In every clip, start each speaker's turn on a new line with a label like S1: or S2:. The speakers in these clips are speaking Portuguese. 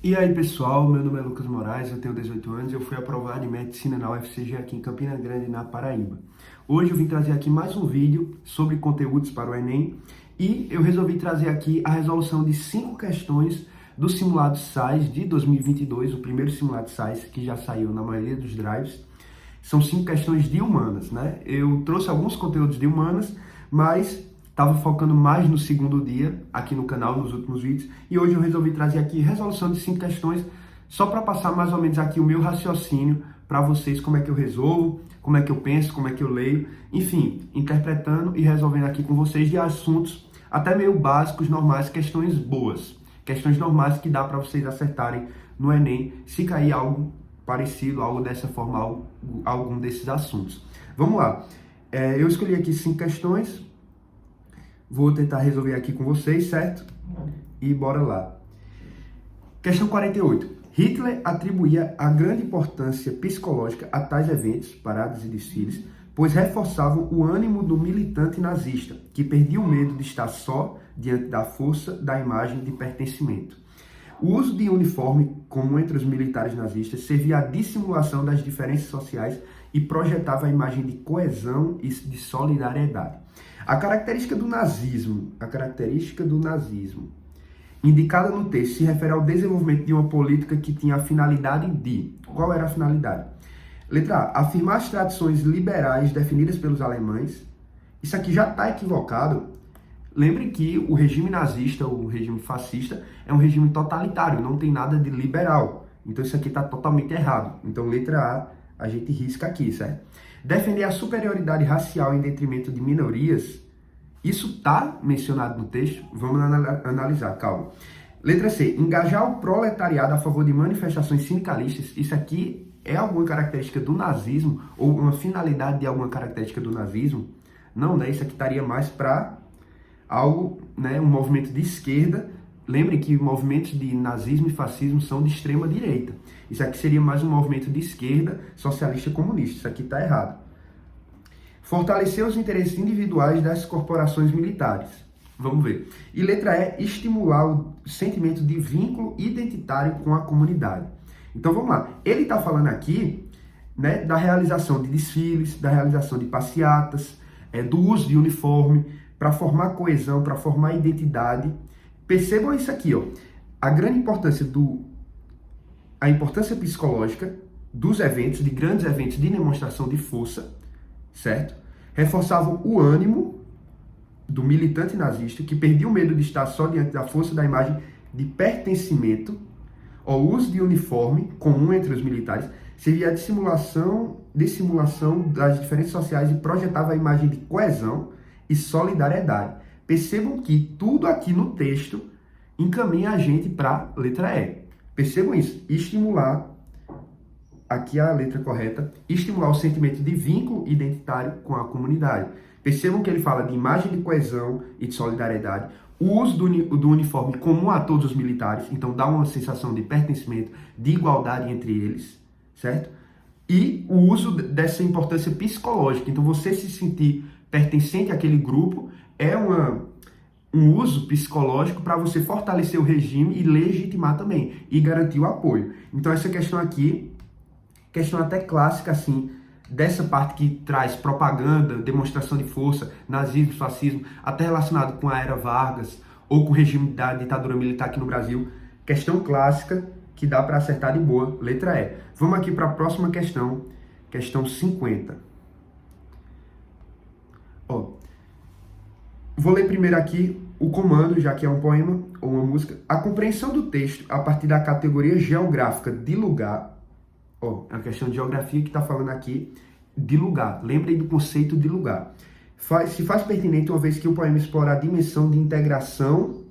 S1: E aí pessoal, meu nome é Lucas Moraes, eu tenho 18 anos e eu fui aprovado em Medicina na UFCG aqui em Campina Grande, na Paraíba. Hoje eu vim trazer aqui mais um vídeo sobre conteúdos para o Enem e eu resolvi trazer aqui a resolução de 5 questões do simulado SAIS de 2022, o primeiro simulado SAIS que já saiu na maioria dos drives. São 5 questões de humanas, né? Eu trouxe alguns conteúdos de humanas, mas estava focando mais no segundo dia aqui no canal, nos últimos vídeos, e hoje eu resolvi trazer aqui resolução de 5 questões, só para passar mais ou menos aqui o meu raciocínio para vocês, como é que eu resolvo, como é que eu penso, como é que eu leio, enfim, interpretando e resolvendo aqui com vocês de assuntos até meio básicos, normais, questões boas, questões normais que dá para vocês acertarem no Enem, se cair algo parecido, algo dessa forma, algum desses assuntos. Vamos lá, eu escolhi aqui 5 questões, vou tentar resolver aqui com vocês, certo? E bora lá. Questão 48. Hitler atribuía a grande importância psicológica a tais eventos, paradas e desfiles, pois reforçavam o ânimo do militante nazista, que perdia o medo de estar só diante da força da imagem de pertencimento. O uso de uniforme comum entre os militares nazistas servia à dissimulação das diferenças sociais e projetava a imagem de coesão e de solidariedade. A característica do nazismo, indicada no texto, se refere ao desenvolvimento de uma política que tinha a finalidade de... Qual era a finalidade? Letra A. Afirmar as tradições liberais definidas pelos alemães. Isso aqui já está equivocado. Lembre que o regime nazista, o regime fascista, é um regime totalitário, não tem nada de liberal. Então isso aqui está totalmente errado. Então letra A gente risca aqui, certo? Defender a superioridade racial em detrimento de minorias. Isso está mencionado no texto? Vamos analisar, calma. Letra C. Engajar o proletariado a favor de manifestações sindicalistas. Isso aqui é alguma característica do nazismo? Ou uma finalidade de alguma característica do nazismo? Não, né? Isso aqui estaria mais para algo, né? Um movimento de esquerda. Lembrem que movimentos de nazismo e fascismo são de extrema direita. Isso aqui seria mais um movimento de esquerda, socialista comunista. Isso aqui está errado. Fortalecer os interesses individuais das corporações militares. Vamos ver. E letra E, estimular o sentimento de vínculo identitário com a comunidade. Então vamos lá. Ele está falando aqui, né, da realização de desfiles, da realização de passeatas, do uso de uniforme, para formar coesão, para formar identidade. Percebam isso aqui, ó. A grande importância a importância psicológica dos eventos, de grandes eventos de demonstração de força, certo? Reforçavam o ânimo do militante nazista, que perdia o medo de estar só diante da força da imagem de pertencimento. O uso de uniforme comum entre os militares servia à dissimulação das diferenças sociais e projetava a imagem de coesão e solidariedade. Percebam que tudo aqui no texto encaminha a gente para a letra E. Percebam isso. Estimular, aqui é a letra correta, estimular o sentimento de vínculo identitário com a comunidade. Percebam que ele fala de imagem de coesão e de solidariedade, o uso do uniforme comum a todos os militares, então dá uma sensação de pertencimento, de igualdade entre eles, certo? E o uso dessa importância psicológica, então você se sentir pertencente àquele grupo é um uso psicológico para você fortalecer o regime e legitimar também, e garantir o apoio. Então essa questão aqui, questão até clássica, assim, dessa parte que traz propaganda, demonstração de força, nazismo, fascismo, até relacionado com a era Vargas ou com o regime da ditadura militar aqui no Brasil. Questão clássica que dá para acertar de boa, letra E. Vamos aqui para a próxima questão, questão 50. Ó, vou ler primeiro aqui o comando, já que é um poema ou uma música. A compreensão do texto a partir da categoria geográfica de lugar. Ó, é a questão de geografia que está falando aqui de lugar. Lembrem do conceito de lugar. Se faz pertinente uma vez que o poema explora a dimensão de integração.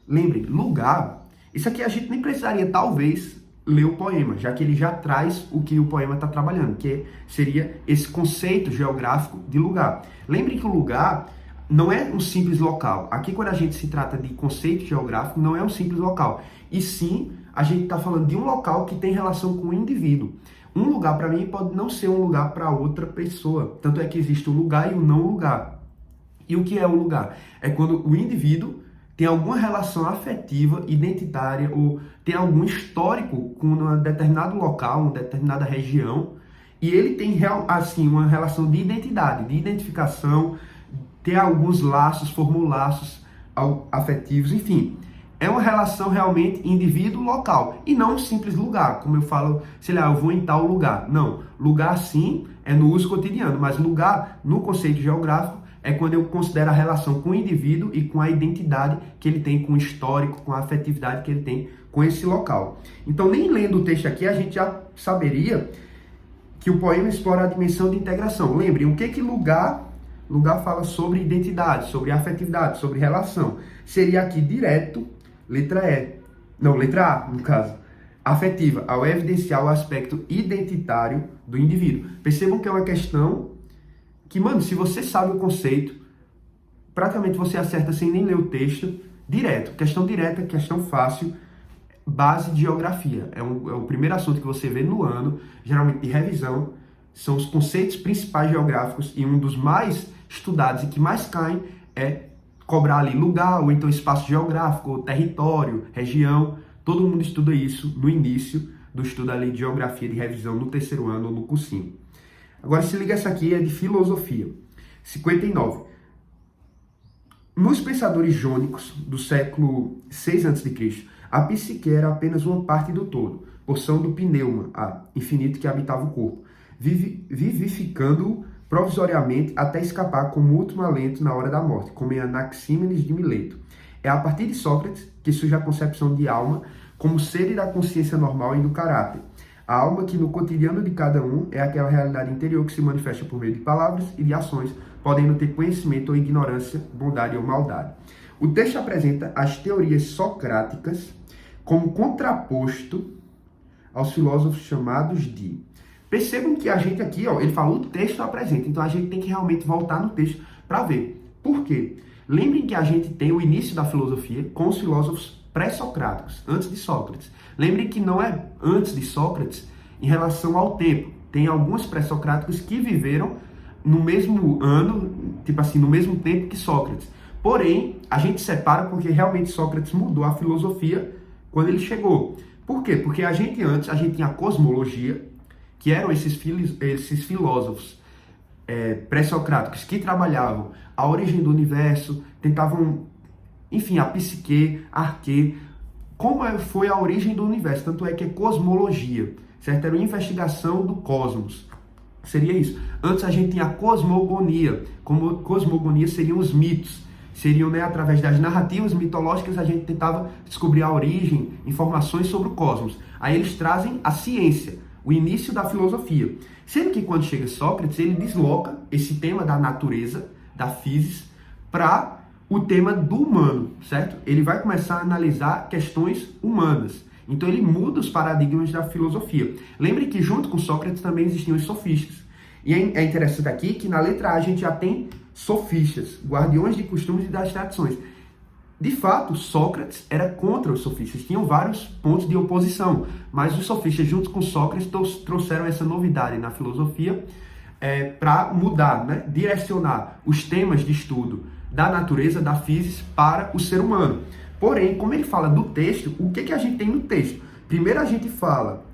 S1: Lembrem, lugar. Isso aqui a gente nem precisaria, talvez, ler o poema, já que ele já traz o que o poema está trabalhando, que seria esse conceito geográfico de lugar. Lembrem que o lugar não é um simples local. Aqui, quando a gente se trata de conceito geográfico, não é um simples local. E sim, a gente está falando de um local que tem relação com o indivíduo. Um lugar, para mim, pode não ser um lugar para outra pessoa. Tanto é que existe o lugar e o não lugar. E o que é o lugar? É quando o indivíduo tem alguma relação afetiva, identitária, ou tem algum histórico com um determinado local, uma determinada região, e ele tem assim, uma relação de identidade, de identificação, tem alguns laços, formou laços afetivos, enfim. É uma relação realmente indivíduo-local e não um simples lugar, como eu falo, sei lá, eu vou em tal lugar. Não, lugar sim é no uso cotidiano, mas lugar no conceito geográfico é quando eu considero a relação com o indivíduo e com a identidade que ele tem com o histórico, com a afetividade que ele tem com esse local. Então, nem lendo o texto aqui, a gente já saberia que o poema explora a dimensão de integração. Lembrem, o que lugar fala sobre identidade, sobre afetividade, sobre relação. Seria aqui direto, letra A, no caso, afetiva, ao evidenciar o aspecto identitário do indivíduo. Percebam que é uma questão que, mano, se você sabe o conceito, praticamente você acerta sem nem ler o texto, direto. Questão direta, questão fácil, base de geografia. É o primeiro assunto que você vê no ano, geralmente de revisão, são os conceitos principais geográficos e um dos mais estudados e que mais caem é cobrar ali lugar, ou então espaço geográfico, ou território, região. Todo mundo estuda isso no início do estudo ali de geografia de revisão no terceiro ano ou no cursinho. Agora se liga, essa aqui é de filosofia. 59. Nos pensadores jônicos do século 6 a.C., a psique era apenas uma parte do todo, porção do pneuma, infinito que habitava o corpo, vivificando-o provisoriamente até escapar como último alento na hora da morte, como em Anaxímenes de Mileto. É a partir de Sócrates que surge a concepção de alma como ser da consciência normal e do caráter. A alma que no cotidiano de cada um é aquela realidade interior que se manifesta por meio de palavras e de ações, podendo ter conhecimento ou ignorância, bondade ou maldade. O texto apresenta as teorias socráticas como contraposto aos filósofos chamados de... Percebam que a gente aqui, ele falou, o texto apresenta, então a gente tem que realmente voltar no texto para ver. Por quê? Lembrem que a gente tem o início da filosofia com os filósofos pré-socráticos, antes de Sócrates. Lembrem que não é antes de Sócrates em relação ao tempo. Tem alguns pré-socráticos que viveram no mesmo ano, tipo assim, no mesmo tempo que Sócrates. Porém, a gente separa porque realmente Sócrates mudou a filosofia quando ele chegou. Por quê? Porque antes a gente tinha a cosmologia, que eram esses filósofos pré-socráticos que trabalhavam a origem do universo, tentavam, enfim, a psique, a arquê, como foi a origem do universo, tanto é que é cosmologia, certo? Era uma investigação do cosmos, seria isso. Antes a gente tinha a cosmogonia, como cosmogonia seriam os mitos, seriam, através das narrativas mitológicas a gente tentava descobrir a origem, informações sobre o cosmos. Aí eles trazem a ciência, o início da filosofia. Sendo que quando chega Sócrates, ele desloca esse tema da natureza, da physis, para o tema do humano, certo? Ele vai começar a analisar questões humanas. Então ele muda os paradigmas da filosofia. Lembre que junto com Sócrates também existiam os sofistas. E é interessante aqui que na letra A a gente já tem sofistas, guardiões de costumes e das tradições. De fato, Sócrates era contra os sofistas, tinham vários pontos de oposição, mas os sofistas, junto com Sócrates, trouxeram essa novidade na filosofia para mudar, direcionar os temas de estudo da natureza, da physis, para o ser humano. Porém, como ele fala do texto, o que a gente tem no texto? Primeiro a gente fala,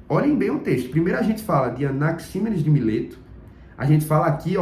S1: olhem bem o texto, primeiro a gente fala de Anaxímenes de Mileto, a gente fala aqui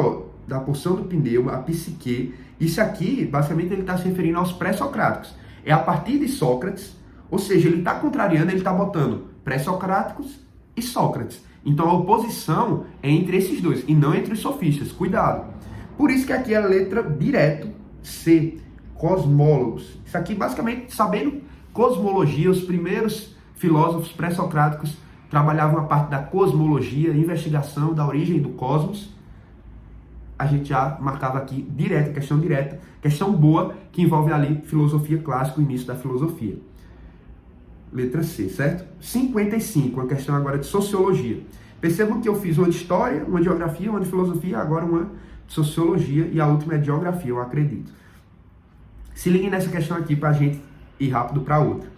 S1: da porção do pneuma, a psique. Isso aqui, basicamente, ele está se referindo aos pré-socráticos. É a partir de Sócrates, ou seja, ele está contrariando, ele está botando pré-socráticos e Sócrates. Então a oposição é entre esses dois, e não entre os sofistas. Cuidado. Por isso que aqui é a letra direto C, cosmólogos. Isso aqui, basicamente, sabendo cosmologia, os primeiros filósofos pré-socráticos trabalhavam a parte da cosmologia, investigação da origem do cosmos. A gente já marcava aqui direta, questão boa, que envolve ali filosofia clássica, o início da filosofia. Letra C, certo? 55, uma questão agora de sociologia. Percebam que eu fiz uma de história, uma de geografia, uma de filosofia, agora uma de sociologia, e a última é de geografia, eu acredito. Se liguem nessa questão aqui para a gente ir rápido para outra.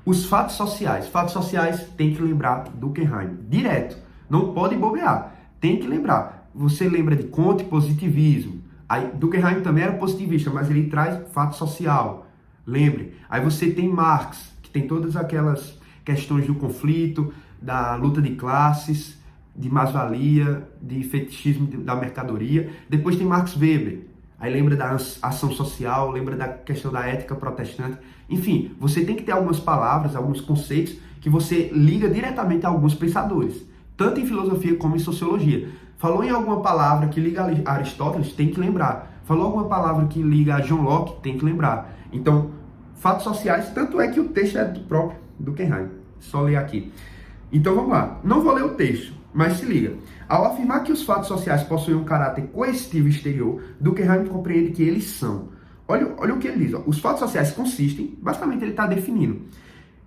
S1: Os fatos sociais. Fatos sociais tem que lembrar Durkheim. Direto. Não pode bobear. Tem que lembrar. Você lembra de Comte, positivismo. Aí, Durkheim também era positivista, mas ele traz fato social. Lembre. Aí você tem Marx, que tem todas aquelas questões do conflito, da luta de classes, de mais-valia, de fetichismo da mercadoria. Depois tem Max Weber. Aí lembra da ação social, lembra da questão da ética protestante. Enfim, você tem que ter algumas palavras, alguns conceitos que você liga diretamente a alguns pensadores, tanto em filosofia como em sociologia. Falou em alguma palavra que liga a Aristóteles, tem que lembrar. Falou alguma palavra que liga a John Locke, tem que lembrar. Então, fatos sociais, tanto é que o texto é do próprio Durkheim. Só ler aqui. Então vamos lá. Não vou ler o texto, mas se liga. Ao afirmar que os fatos sociais possuem um caráter coercitivo exterior, Durkheim compreende que eles são. Olha o que ele diz. Ó. Os fatos sociais consistem, basicamente ele está definindo,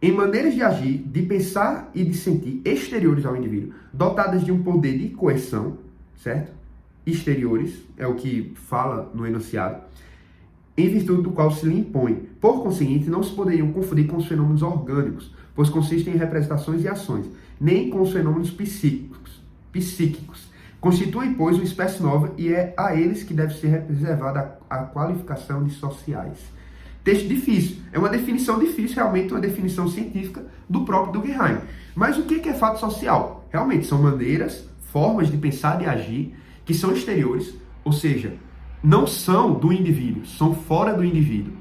S1: em maneiras de agir, de pensar e de sentir exteriores ao indivíduo, dotadas de um poder de coerção, certo? Exteriores, é o que fala no enunciado, em virtude do qual se lhe impõe. Por conseguinte, não se poderiam confundir com os fenômenos orgânicos, pois consistem em representações e ações, nem com os fenômenos psíquicos. Constituem, pois, uma espécie nova e é a eles que deve ser reservada a qualificação de sociais. Texto difícil. É uma definição difícil, realmente uma definição científica do próprio Durkheim. Mas o que é fato social? Realmente são maneiras, formas de pensar e agir que são exteriores, ou seja, não são do indivíduo, são fora do indivíduo.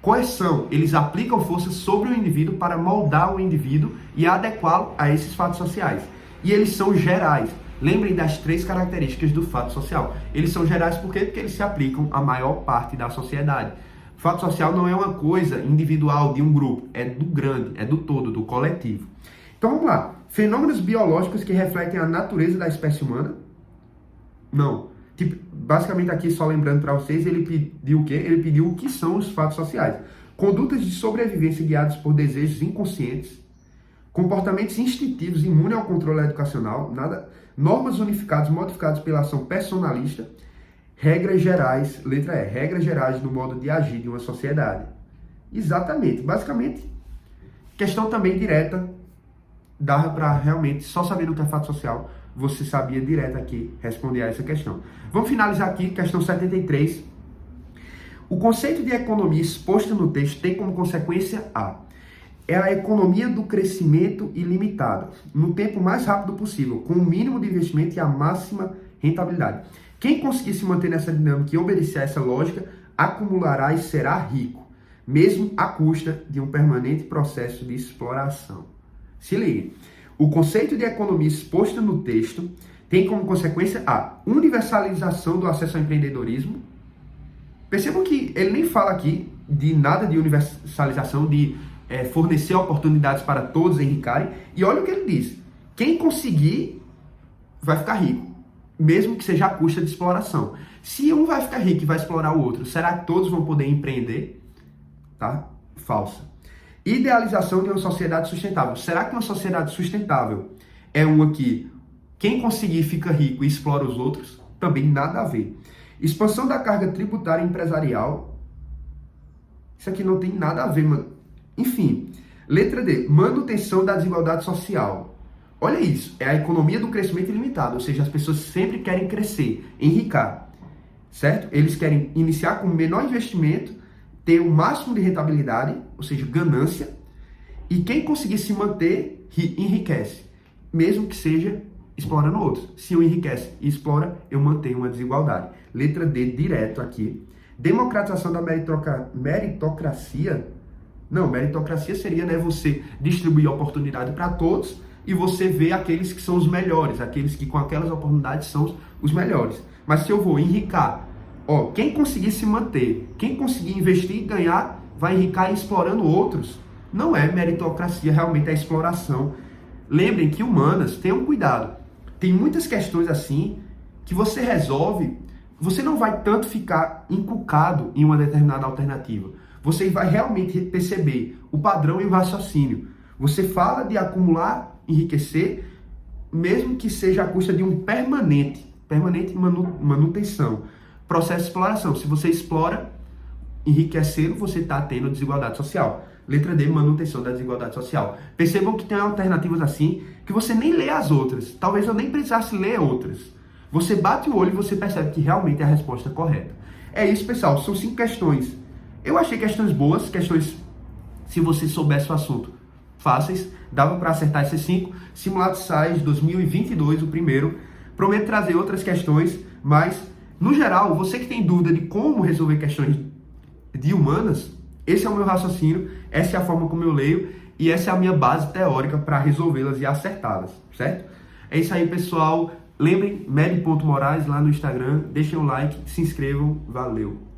S1: Quais são? Eles aplicam força sobre o indivíduo para moldar o indivíduo e adequá-lo a esses fatos sociais. E eles são gerais. Lembrem das 3 características do fato social. Eles são gerais por quê? Porque eles se aplicam à maior parte da sociedade. Fato social não é uma coisa individual de um grupo, é do grande, é do todo, do coletivo. Então vamos lá. Fenômenos biológicos que refletem a natureza da espécie humana? Não. Basicamente aqui, só lembrando para vocês, ele pediu o quê? Ele pediu o que são os fatos sociais. Condutas de sobrevivência guiadas por desejos inconscientes, comportamentos instintivos imunes ao controle educacional, normas unificadas modificadas pela ação personalista, regras gerais, letra E, regras gerais do modo de agir de uma sociedade. Exatamente. Basicamente, questão também direta, dá para realmente, só sabendo o que é fato social, você sabia direto aqui responder a essa questão. Vamos finalizar aqui, questão 73. O conceito de economia exposto no texto tem como consequência é a economia do crescimento ilimitado, no tempo mais rápido possível, com o mínimo de investimento e a máxima rentabilidade. Quem conseguir se manter nessa dinâmica e obedecer a essa lógica, acumulará e será rico, mesmo à custa de um permanente processo de exploração. Se liga. O conceito de economia exposto no texto tem como consequência a universalização do acesso ao empreendedorismo. Percebam que ele nem fala aqui de nada de universalização, de fornecer oportunidades para todos enricarem. E olha o que ele diz. Quem conseguir vai ficar rico, mesmo que seja à custa de exploração. Se um vai ficar rico e vai explorar o outro, será que todos vão poder empreender? Tá? Falsa. Idealização de uma sociedade sustentável. Será que uma sociedade sustentável é uma que quem conseguir fica rico e explora os outros? Também nada a ver. Expansão da carga tributária empresarial. Isso aqui não tem nada a ver, mano. Enfim. Letra D. Manutenção da desigualdade social. Olha isso. É a economia do crescimento ilimitado. Ou seja, as pessoas sempre querem crescer, enricar. Certo? Eles querem iniciar com menor investimento, ter o máximo de rentabilidade, ou seja, ganância, e quem conseguir se manter, enriquece, mesmo que seja explorando outros. Se eu enriquece e explora, eu mantenho uma desigualdade. Letra D, direto aqui. Democratização da meritocracia. Não, meritocracia seria, né, você distribuir oportunidade para todos e você vê aqueles que são os melhores, aqueles que com aquelas oportunidades são os melhores. Mas se eu vou enricar, quem conseguir se manter, quem conseguir investir e ganhar, vai enricar explorando outros. Não é meritocracia, realmente é exploração. Lembrem que humanas, tenham cuidado. Tem muitas questões assim que você resolve, você não vai tanto ficar encucado em uma determinada alternativa. Você vai realmente perceber o padrão e o raciocínio. Você fala de acumular, enriquecer, mesmo que seja à custa de um permanente manutenção. Processo de exploração. Se você explora, enriquecendo, você está tendo desigualdade social. Letra D, manutenção da desigualdade social. Percebam que tem alternativas assim que você nem lê as outras. Talvez eu nem precisasse ler outras. Você bate o olho e você percebe que realmente é a resposta correta. É isso, pessoal. São 5 questões Eu achei questões boas, questões, se você soubesse o assunto, fáceis, dava para acertar esses 5. Simulado SAIS 2022, o primeiro. Prometo trazer outras questões, mas, no geral, você que tem dúvida de como resolver questões de humanas, esse é o meu raciocínio, essa é a forma como eu leio e essa é a minha base teórica para resolvê-las e acertá-las, certo? É isso aí, pessoal. Lembrem, med.moraes lá no Instagram, deixem um like, se inscrevam, valeu!